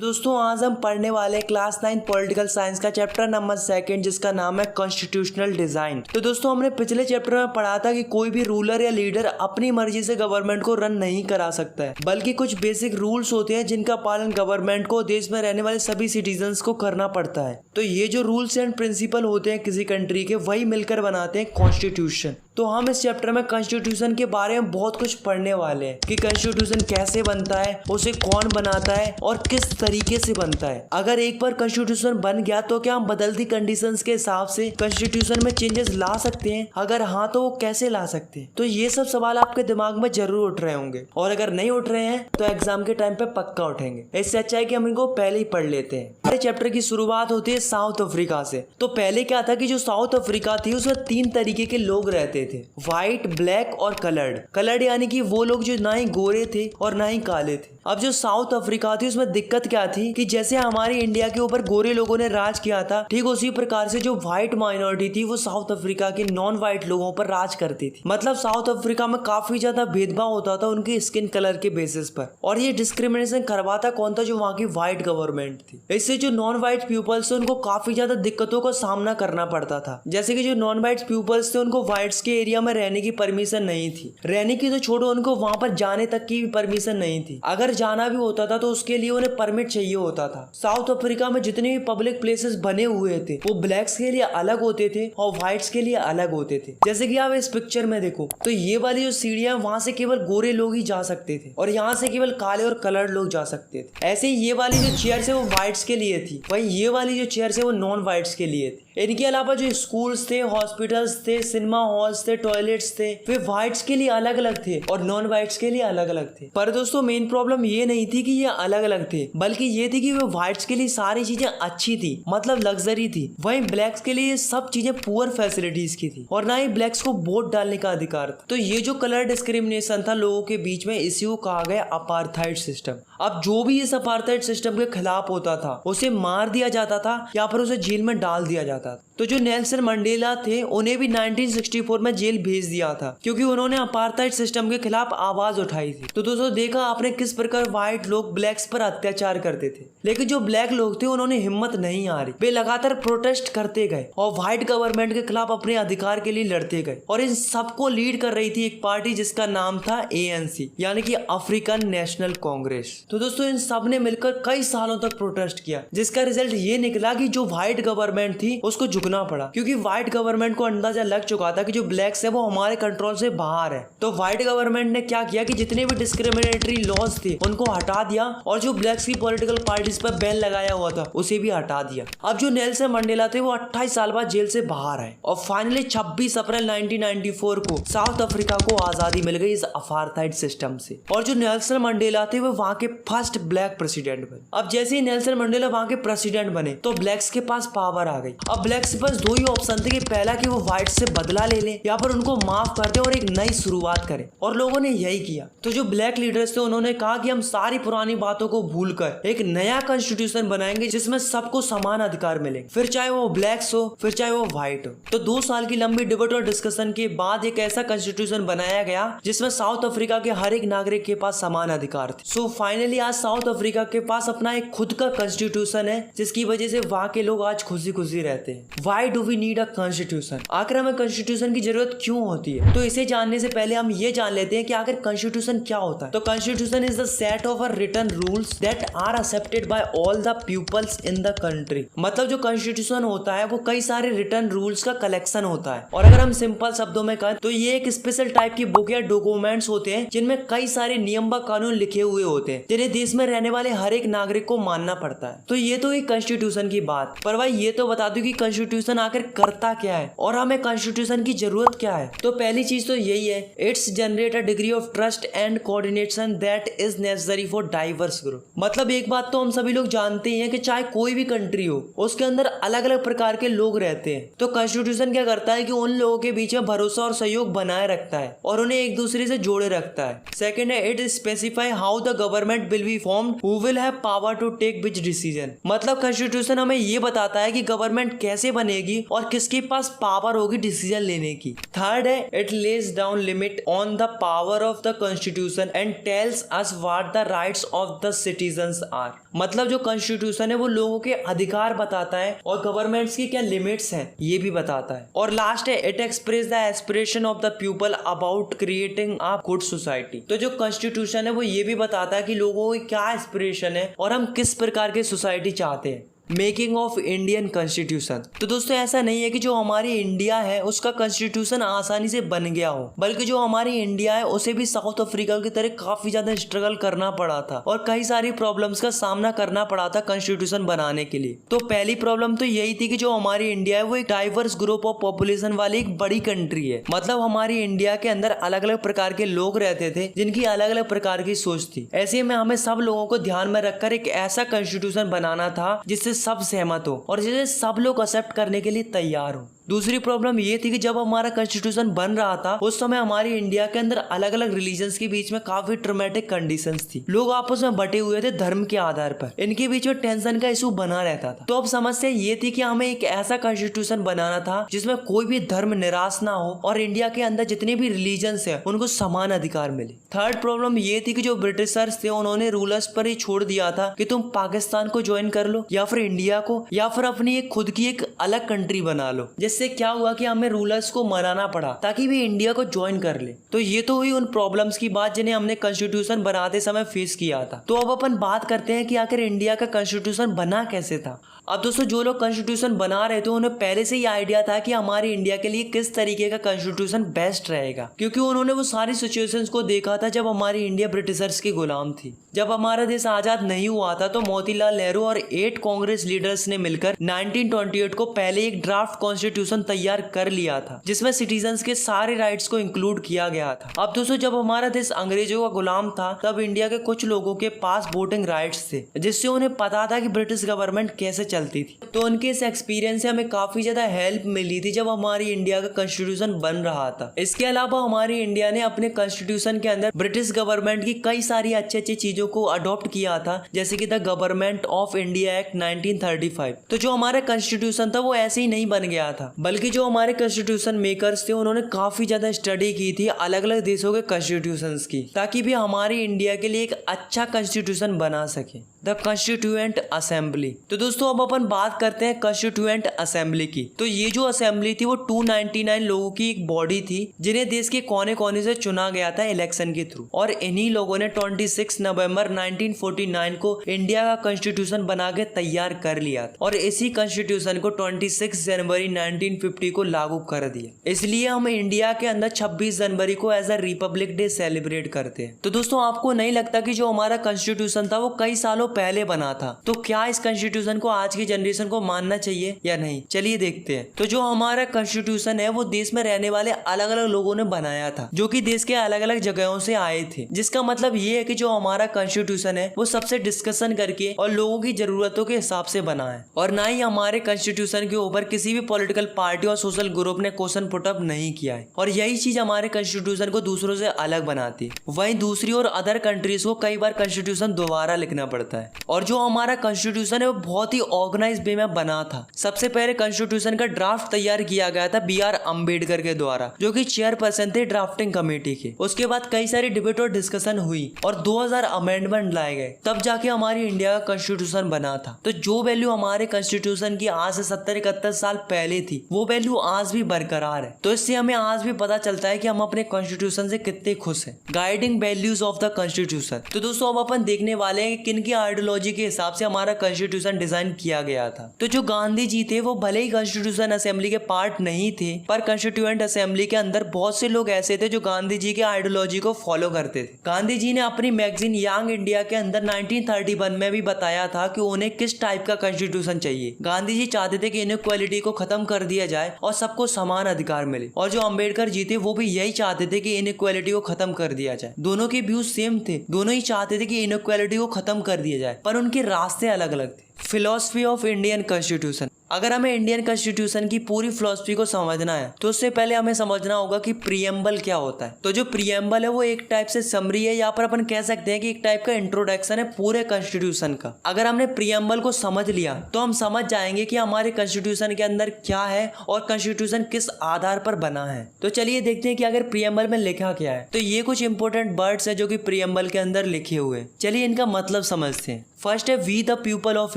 दोस्तों आज हम पढ़ने वाले क्लास 9 पॉलिटिकल साइंस का चैप्टर नंबर 2 जिसका नाम है कॉन्स्टिट्यूशनल डिजाइन। तो दोस्तों हमने पिछले चैप्टर में पढ़ा था कि कोई भी रूलर या लीडर अपनी मर्जी से गवर्नमेंट को रन नहीं करा सकता है, बल्कि कुछ बेसिक रूल्स होते हैं जिनका पालन गवर्नमेंट को देश में रहने वाले सभी सिटीजन्स को करना पड़ता है। तो ये जो रूल्स एंड प्रिंसिपल होते हैं किसी कंट्री के, वही मिलकर बनाते हैं कॉन्स्टिट्यूशन। तो हम इस चैप्टर में कॉन्स्टिट्यूशन के बारे में बहुत कुछ पढ़ने वाले हैं कि कॉन्स्टिट्यूशन कैसे बनता है, उसे कौन बनाता है और किस तरीके से बनता है। अगर एक बार कॉन्स्टिट्यूशन बन गया तो क्या हम बदलती कंडीशंस के हिसाब से कॉन्स्टिट्यूशन में चेंजेस ला सकते हैं? अगर हाँ तो वो कैसे ला सकते हैं? तो ये सब सवाल आपके दिमाग में जरूर उठ रहे होंगे, और अगर नहीं उठ रहे हैं तो एग्जाम के टाइम पे पक्का उठेंगे। इससे अच्छा है कि हम इनको पहले ही पढ़ लेते हैं। हमारे चैप्टर की शुरुआत होती है साउथ अफ्रीका से। तो पहले क्या था कि जो साउथ अफ्रीका थी उसमें 3 तरीके के लोग रहते थे, व्हाइट, ब्लैक और कलर्ड यानी कि वो लोग जो ना ही गोरे थे और ना ही काले थे। अब जो साउथ अफ्रीका थी उसमें दिक्कत क्या थी कि जैसे हमारी इंडिया के ऊपर गोरे लोगों ने राज किया था, ठीक उसी प्रकार से जो व्हाइट माइनॉरिटी थी वो साउथ अफ्रीका के नॉन व्हाइट लोगों पर राज करती थी। मतलब साउथ अफ्रीका में काफी ज्यादा भेदभाव होता था उनके स्किन कलर के बेसिस पर, और ये डिस्क्रिमिनेशन करवाता कौन था? जो वहाँ की व्हाइट गवर्नमेंट थी। इससे जो नॉन व्हाइट पीपल्स थे उनको काफी ज्यादा दिक्कतों का सामना करना पड़ता था। जैसे कि जो नॉन व्हाइट पीपल्स थे उनको व्हाइट्स के एरिया में रहने की परमिशन नहीं थी, रहने की तो छोड़ो, उनको वहां पर जाने तक की भी परमिशन नहीं थी। अगर जाना भी होता था तो उसके लिए उन्हें परमिट चाहिए होता था। साउथ अफ्रीका में जितने भी पब्लिक प्लेसेस बने हुए थे वो ब्लैक्स के लिए अलग होते थे और व्हाइट्स के लिए अलग होते थे। जैसे कि आप इस पिक्चर में देखो तो ये वाली जो सीढ़ियां, वहां से केवल गोरे लोग ही जा सकते थे और यहाँ से केवल काले और कलर्ड लोग जा सकते थे। ऐसे ही ये वाली जो चेयर्स है वो व्हाइट्स के लिए थी, वहीं ये वाली जो चेयर्स है वो नॉन व्हाइट्स के लिए थी। इनके अलावा जो स्कूल्स थे, हॉस्पिटल्स थे, सिनेमा हॉल्स थे, टॉयलेट्स थे, वे व्हाइट्स के लिए अलग अलग थे और नॉन व्हाइट्स के लिए अलग अलग थे। पर दोस्तों मेन प्रॉब्लम ये नहीं थी कि ये अलग अलग थे, बल्कि ये थी कि वे व्हाइट्स के लिए सारी चीजें अच्छी थी, मतलब लग्जरी थी। वहीं ब्लैक्स के लिए ये सब चीजें पुअर फैसिलिटीज की थी और ना ही ब्लैक्स को वोट डालने का अधिकार था। तो ये जो कलर डिस्क्रिमिनेशन था लोगों के बीच में, इसी को कहा गया अपार्थाइड सिस्टम। अब जो भी इस अपार्थाइड सिस्टम के खिलाफ होता था उसे मार दिया जाता था या फिर उसे जेल में डाल दिया जाता था। तो जो नेल्सन मंडेला थे उन्हें भी 1964 में जेल भेज दिया था क्योंकि उन्होंने अपार्थाइड सिस्टम के खिलाफ आवाज उठाई थी। तो दोस्तों देखा आपने किस प्रकार व्हाइट लोग ब्लैक्स पर अत्याचार करते थे, लेकिन जो ब्लैक लोग थे उन्होंने हिम्मत नहीं हारी, वे लगातार प्रोटेस्ट करते गए और व्हाइट गवर्नमेंट के खिलाफ अपने अधिकार के लिए लड़ते गए। और इन सबको लीड कर रही थी एक पार्टी जिसका नाम था ANC, यानी कि अफ्रीकन नेशनल कांग्रेस। तो दोस्तों इन सब ने मिलकर कई सालों तक प्रोटेस्ट किया, जिसका रिजल्ट ये निकला कि जो व्हाइट गवर्नमेंट थी उसको झुकना पड़ा, क्योंकि व्हाइट गवर्नमेंट को अंदाजा लग चुका था कि जो ब्लैक्स है वो हमारे कंट्रोल से बाहर है। तो व्हाइट गवर्नमेंट ने क्या किया कि जितने भी डिस्क्रिमिनेटरी लॉज थे उनको हटा दिया और जो ब्लैक्स की पॉलिटिकल पार्टीज पर बैन लगाया हुआ था उसे भी हटा दिया। अब जो नेल्सन मंडेला थे वो 28 साल बाद जेल से बाहर आए और फाइनली 26 अप्रैल 1994 को साउथ अफ्रीका को आजादी मिल गई इस अपार्थाइड सिस्टम से। और जो नेल्सन मंडेला थे वो वहां के फर्स्ट ब्लैक प्रेसिडेंट बने। अब जैसे ही नेल्सन मंडेला वहां के प्रेसिडेंट बने तो ब्लैक्स के पास पावर आ गई। अब ब्लैक्स के पास दो ही ऑप्शन थे कि पहला कि वो व्हाइट से बदला ले ले या फिर उनको माफ कर दे और एक नई शुरुआत करें, और लोगों ने यही किया। तो जो ब्लैक लीडर्स थे उन्होंने कहा कि हम सारी पुरानी बातों को भूलकर एक नया कॉन्स्टिट्यूशन बनाएंगे जिसमें सबको समान अधिकार मिले, फिर चाहे वो ब्लैक्स हो फिर चाहे वो व्हाइट हो। तो 2 साल की लंबी डिबेट और डिस्कशन के बाद एक ऐसा कॉन्स्टिट्यूशन बनाया गया जिसमें साउथ अफ्रीका के हर एक नागरिक के पास समान अधिकार थे। सो फाइनली आज साउथ अफ्रीका के पास अपना एक खुद का कॉन्स्टिट्यूशन है, जिसकी वजह से वहाँ के लोग आज खुशी खुशी रहते हैं। Why do we need a constitution? आखिर हमें कॉन्स्टिट्यूशन की जरूरत क्यों होती है? तो इसे जानने से पहले हम ये जान लेते हैं कि आखिर कॉन्स्टिट्यूशन क्या होता है। तो constitution is the set of written rules that are accepted by all the peoples in the country. मतलब जो कॉन्स्टिट्यूशन होता है वो कई सारे रिटन रूल्स का कलेक्शन होता है, और अगर हम सिंपल शब्दों में कहें तो ये एक स्पेशल टाइप की बुक या डॉक्यूमेंट्स होते हैं जिनमें कई सारे नियम व कानून लिखे हुए होते हैं जिन्हें देश में रहने वाले हर एक नागरिक को मानना पड़ता है। तो ये तो एक कॉन्स्टिट्यूशन की बात। पर भाई ये तो बता दूं कि कॉन्स्टिट्यूशन आखिर करता क्या है और हमें कॉन्स्टिट्यूशन की जरूरत क्या है। तो पहली चीज तो यही है, it's generate a degree of trust and coordination that is necessary for diverse group. मतलब एक बात तो हम सभी लोग जानते हैं कि चाहे कोई भी कंट्री हो उसके अंदर अलग अलग प्रकार के लोग रहते हैं। तो कॉन्स्टिट्यूशन क्या करता है कि उन लोगों के बीच में भरोसा और सहयोग बनाए रखता है और उन्हें एक दूसरे से जोड़े रखता है। सेकंड है, it specify how the government will be formed, who will have power to take which decision. मतलब कॉन्स्टिट्यूशन हमें ये बताता है कि गवर्नमेंट कैसे बनेगी और किसके पास पावर होगी डिसीजन लेने की। थर्ड है it lays down limit on the power of the constitution and tells us what the rights of the citizens are. मतलब जो कॉन्स्टिट्यूशन है वो लोगों के अधिकार बताता है और गवर्नमेंट्स की क्या लिमिट्स हैं ये भी बताता है। और लास्ट है it express the aspiration of the people about creating a good society. तो जो कॉन्स्टिट्यूशन है वो ये भी बताता है कि लोगों की क्या एस्पिरेशन है और हम किस प्रकार की सोसाइटी चाहते हैं। Making of Indian constitution. तो दोस्तों ऐसा नहीं है कि जो हमारी इंडिया है उसका कॉन्स्टिट्यूशन आसानी से बन गया हो, बल्कि जो हमारी इंडिया है उसे भी साउथ अफ्रीका की तरह काफी ज्यादा स्ट्रगल करना पड़ा था और कई सारी प्रॉब्लम्स का सामना करना पड़ा था कॉन्स्टिट्यूशन बनाने के लिए। तो पहली प्रॉब्लम तो यही थी कि जो हमारी इंडिया है वो एक डाइवर्स ग्रुप ऑफ पॉपुलेशन वाली एक बड़ी कंट्री है। मतलब हमारी इंडिया के अंदर अलग अलग प्रकार के लोग रहते थे जिनकी अलग अलग प्रकार की सोच थी। ऐसे में हमें सब लोगों को ध्यान में रखकर एक ऐसा कॉन्स्टिट्यूशन बनाना था जिससे सब सहमत हो और जिसे सब लोग एक्सेप्ट करने के लिए तैयार हो। दूसरी प्रॉब्लम ये थी कि जब हमारा कॉन्स्टिट्यूशन बन रहा था उस समय हमारी इंडिया के अंदर अलग अलग रिलीजन्स के बीच में काफी ट्रॉमेटिक कंडीशंस थी। लोग आपस में बटे हुए थे धर्म के आधार पर, इनके बीच में टेंशन का इशू बना रहता था। तो अब समस्या ये थी कि हमें एक ऐसा कॉन्स्टिट्यूशन बनाना था जिसमें कोई भी धर्म निराश ना हो और इंडिया के अंदर जितने भी रिलीजन्स है उनको समान अधिकार मिले। थर्ड प्रॉब्लम ये थी कि जो ब्रिटिशर्स थे उन्होंने रूलर्स पर ही छोड़ दिया था कि तुम पाकिस्तान को ज्वाइन कर लो या फिर इंडिया को या फिर अपनी एक खुद की एक अलग कंट्री बना लो। जिससे क्या हुआ कि हमें रूलर्स को मनाना पड़ा ताकि वे इंडिया को ज्वाइन कर ले। तो ये तो हुई उन प्रॉब्लम्स की बात जिन्हें हमने कॉन्स्टिट्यूशन बनाते समय फेस किया था। तो अब अपन बात करते हैं कि आखिर इंडिया का कॉन्स्टिट्यूशन बना कैसे था। अब दोस्तों जो लोग कॉन्स्टिट्यूशन बना रहे थे उन्हें पहले से ही आइडिया था कि हमारी इंडिया के लिए किस तरीके का कॉन्स्टिट्यूशन बेस्ट रहेगा, क्योंकि उन्होंने वो सारी सिचुएशंस को देखा था जब हमारी इंडिया ब्रिटिशर्स की गुलाम थी। जब हमारा देश आजाद नहीं हुआ था तो मोतीलाल नेहरू और 8 कांग्रेस लीडर्स ने मिलकर 1928 को पहले एक ड्राफ्ट कॉन्स्टिट्यूशन तैयार कर लिया था जिसमें सिटीजन्स के सारे राइट्स को इंक्लूड किया गया था। अब दोस्तों जब हमारा देश अंग्रेजों का गुलाम था तब इंडिया के कुछ लोगों के पास वोटिंग राइट्स थे जिससे उन्हें पता था कि ब्रिटिश गवर्नमेंट कैसे चलती थी। तो उनके इस एक्सपीरियंस से हमें काफी ज्यादा हेल्प मिली थी जब हमारी इंडिया का कॉन्स्टिट्यूशन बन रहा था। इसके अलावा हमारी इंडिया ने अपने कॉन्स्टिट्यूशन के अंदर ब्रिटिश गवर्नमेंट की कई सारी अच्छी चीजों को अडॉप्ट किया था, जैसे कि the government of India act 1935। तो जो हमारा कॉन्स्टिट्यूशन था वो ऐसे ही नहीं बन गया था, बल्कि जो हमारे कॉन्स्टिट्यूशन मेकर्स थे उन्होंने काफी ज्यादा स्टडी की थी अलग अलग देशों के कॉन्स्टिट्यूशंस की, ताकि भी हमारी इंडिया के लिए एक अच्छा कॉन्स्टिट्यूशन बना सके। The constituent assembly. तो दोस्तों अब अपन बात करते हैं कॉन्स्टिट्यूएंट असेंबली की। तो ये जो असेंबली थी वो 299 लोगों की एक बॉडी थी जिन्हें देश के कोने कोने से चुना गया था इलेक्शन के थ्रू, और इन्हीं लोगों ने 26 नवंबर 1949 को इंडिया का कॉन्स्टिट्यूशन बना के तैयार कर लिया था और इसी कॉन्स्टिट्यूशन को 26 जनवरी 1950 को लागू कर दिया। इसलिए हम इंडिया के अंदर 26 जनवरी को as a republic day celebrate करते हैं। तो दोस्तों आपको नहीं लगता कि जो हमारा कॉन्स्टिट्यूशन था वो कई सालों पहले बना था, तो क्या इस कॉन्स्टिट्यूशन को आज की जनरेशन को मानना चाहिए या नहीं, चलिए देखते हैं। तो जो हमारा कॉन्स्टिट्यूशन है वो देश में रहने वाले अलग अलग लोगों ने बनाया था जो कि देश के अलग अलग जगहों से आए थे, जिसका मतलब ये है कि जो हमारा कॉन्स्टिट्यूशन है वो सबसे डिस्कशन करके और लोगों की जरूरतों के हिसाब से बना है, और ना ही हमारे कॉन्स्टिट्यूशन के ऊपर किसी भी पॉलिटिकल पार्टी और सोशल ग्रुप ने क्वेश्चन पुटअप नहीं किया है। और यही चीज हमारे कॉन्स्टिट्यूशन को दूसरों से अलग बनाती है। वहीं दूसरी और अदर कंट्रीज को कई बार कॉन्स्टिट्यूशन दोबारा लिखना पड़ता है। और जो हमारा कॉन्स्टिट्यूशन है वो बहुत ही ऑर्गेनाइज्ड वे में बना था। सबसे पहले कॉन्स्टिट्यूशन का ड्राफ्ट तैयार किया गया था BR अम्बेडकर के द्वारा, जो कि चेयरपर्सन थे ड्राफ्टिंग कमेटी के। उसके बाद कई सारी डिबेट और डिस्कशन हुई और 2000 अमेंडमेंट लाए गए, तब जाके हमारी इंडिया का कॉन्स्टिट्यूशन बना था। तो जो वैल्यू हमारे कॉन्स्टिट्यूशन की आज से 70-71 साल पहले थी वो वैल्यू आज भी बरकरार है। तो इससे हमें आज भी पता चलता है कि हम अपने कॉन्स्टिट्यूशन से कितने खुश हैं। Guiding values of the constitution. तो दोस्तों अब अपन देखने वाले हैं कि किन की आइडियोलॉजी के हिसाब से हमारा कॉन्स्टिट्यूशन डिजाइन किया गया था। तो जो गांधी जी थे वो भले ही कॉन्स्टिट्यूशन असेंबली के पार्ट नहीं थे, पर कॉन्स्टिट्यूएंट असेंबली के अंदर बहुत से लोग ऐसे थे जो गांधी जी के आइडियोलॉजी को फॉलो करते थे। गांधी जी ने अपनी मैगजीन यंग इंडिया के अंदर 1931 में भी बताया था कि उन्हें किस टाइप का कॉन्स्टिट्यूशन चाहिए। गांधी जी चाहते थे कि इनइक्वालिटी को खत्म कर दिया जाए और सबको समान अधिकार मिले, और जो अम्बेडकर जी थे वो भी यही चाहते थे कि इनइक्वालिटी को खत्म कर दिया जाए। दोनों के व्यूज सेम थे, दोनों ही चाहते थे कि इनइक्वालिटी को खत्म कर दिया जाए, पर उनके रास्ते अलग अलग थे। Philosophy of Indian constitution. अगर हमें इंडियन कॉन्स्टिट्यूशन की पूरी फिलॉसफी को समझना है तो उससे पहले हमें समझना होगा कि प्रीएम्बल क्या होता है। तो जो प्रीएम्बल है वो एक टाइप से समरी है, यहाँ पर अपन कह सकते हैं कि एक टाइप का इंट्रोडक्शन है पूरे कॉन्स्टिट्यूशन का। अगर हमने प्रीएम्बल को समझ लिया तो हम समझ जाएंगे कि हमारे कॉन्स्टिट्यूशन के अंदर क्या है और कॉन्स्टिट्यूशन किस आधार पर बना है। तो चलिए देखते हैं कि अगर प्रीएम्बल में लिखा क्या है। तो ये कुछ इंपॉर्टेंट वर्ड्स है जो कि प्रीएम्बल के अंदर लिखे हुए। चलिए इनका मतलब समझते हैं। फर्स्ट है we the people of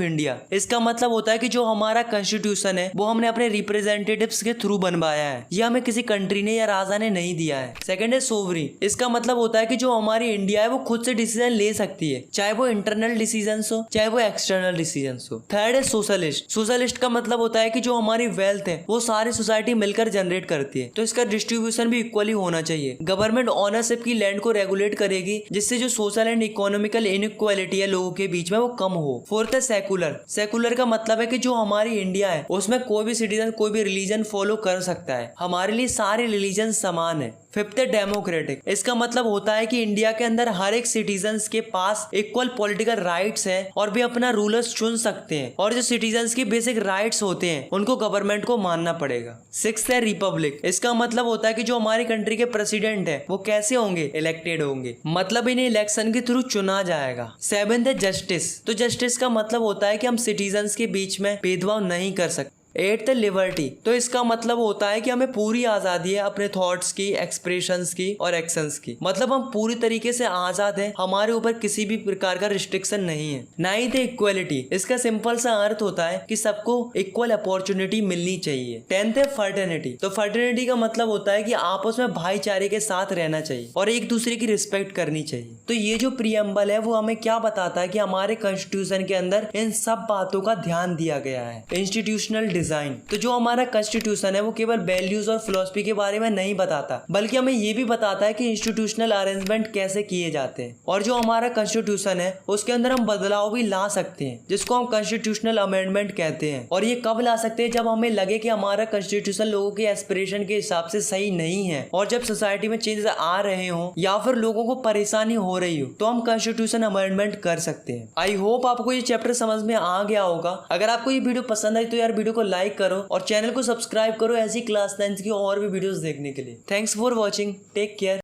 India. इसका मतलब होता है कि जो हमारा कॉन्स्टिट्यूशन है वो हमने अपने रिप्रेजेंटेटिव्स के थ्रू बनवाया है, ये हमें किसी कंट्री ने या राजा ने नहीं दिया है। सेकंड है सोवरी। इसका मतलब होता है कि जो हमारी इंडिया है वो खुद से डिसीजन ले सकती है, चाहे वो इंटरनल डिसीजन हो चाहे वो एक्सटर्नल डिसीजन हो। थर्ड है सोशलिस्ट। सोशलिस्ट का मतलब होता है कि जो हमारी वेल्थ है वो सारी सोसाइटी मिलकर जनरेट करती है, तो इसका डिस्ट्रीब्यूशन भी इक्वली होना चाहिए। गवर्नमेंट ओनरशिप की लैंड को रेगुलेट करेगी जिससे जो सोशल एंड इकोनॉमिकल इनइक्वालिटी है लोगों के बीच में वो कम हो। फोर्थ है सेकुलर। सेकुलर का मतलब है कि जो हमारी इंडिया है उसमें कोई भी सिटीजन कोई भी रिलीजन फॉलो कर सकता है, हमारे लिए सारे रिलीजन समान है। फिफ्थ है डेमोक्रेटिक। इसका मतलब होता है कि इंडिया के अंदर हर एक सिटीजन्स के पास इक्वल पॉलिटिकल राइट्स है और भी अपना रूलर्स चुन सकते हैं, और जो सिटीजन्स की बेसिक राइट्स होते हैं उनको गवर्नमेंट को मानना पड़ेगा। सिक्स्थ है रिपब्लिक। इसका मतलब होता है कि जो हमारी कंट्री के प्रेसिडेंट है वो कैसे होंगे, इलेक्टेड होंगे, मतलब इन्हें इलेक्शन के थ्रू चुना जाएगा। सेवेंथ है जस्टिस। तो जस्टिस का मतलब होता है कि हम सिटीजन्स के बीच में भेदभाव नहीं कर सकते। Eighth liberty. तो इसका मतलब होता है कि हमें पूरी आजादी है अपने थॉट्स की, एक्सप्रेशंस की और एक्शंस की, मतलब हम पूरी तरीके से आजाद हैं, हमारे ऊपर किसी भी प्रकार का रिस्ट्रिक्शन नहीं है। Ninth equality. इसका सिंपल सा अर्थ होता है कि सबको इक्वल अपॉर्चुनिटी मिलनी चाहिए। टेंथ है फर्टर्निटी। तो फर्टर्निटी का मतलब होता है कि आपस में भाईचारे के साथ रहना चाहिए और एक दूसरे की रिस्पेक्ट करनी चाहिए। तो ये जो प्रीएम्बल है वो हमें क्या बताता है कि हमारे कॉन्स्टिट्यूशन के अंदर इन सब बातों का ध्यान दिया गया है। Institutional design. तो जो हमारा कॉन्स्टिट्यूशन है वो केवल वैल्यूज और फिलॉसफी के बारे में नहीं बताता, बल्कि हमें ये भी बताता है कि इंस्टीट्यूशनल अरेंजमेंट कैसे किए जाते हैं, और जो हमारा कॉन्स्टिट्यूशन है उसके अंदर हम बदलाव भी ला सकते हैं जिसको हम कॉन्स्टिट्यूशनल अमेंडमेंट कहते हैं। और ये कब ला सकते हैं, जब हमें लगे कि हमारा कॉन्स्टिट्यूशन लोगों के एस्पिरेशन के हिसाब से सही नहीं है, और जब सोसाइटी में चेंजेस आ रहे हो या फिर लोगों को परेशानी हो रही हो तो हम कॉन्स्टिट्यूशन अमेंडमेंट कर सकते हैं। आई होप आपको ये चैप्टर समझ में आ गया होगा। अगर आपको ये वीडियो पसंद आई तो यार वीडियो को लाइक करो और चैनल को सब्सक्राइब करो ऐसी क्लास 9 की और भी वीडियोस देखने के लिए। Thanks for watching, take care.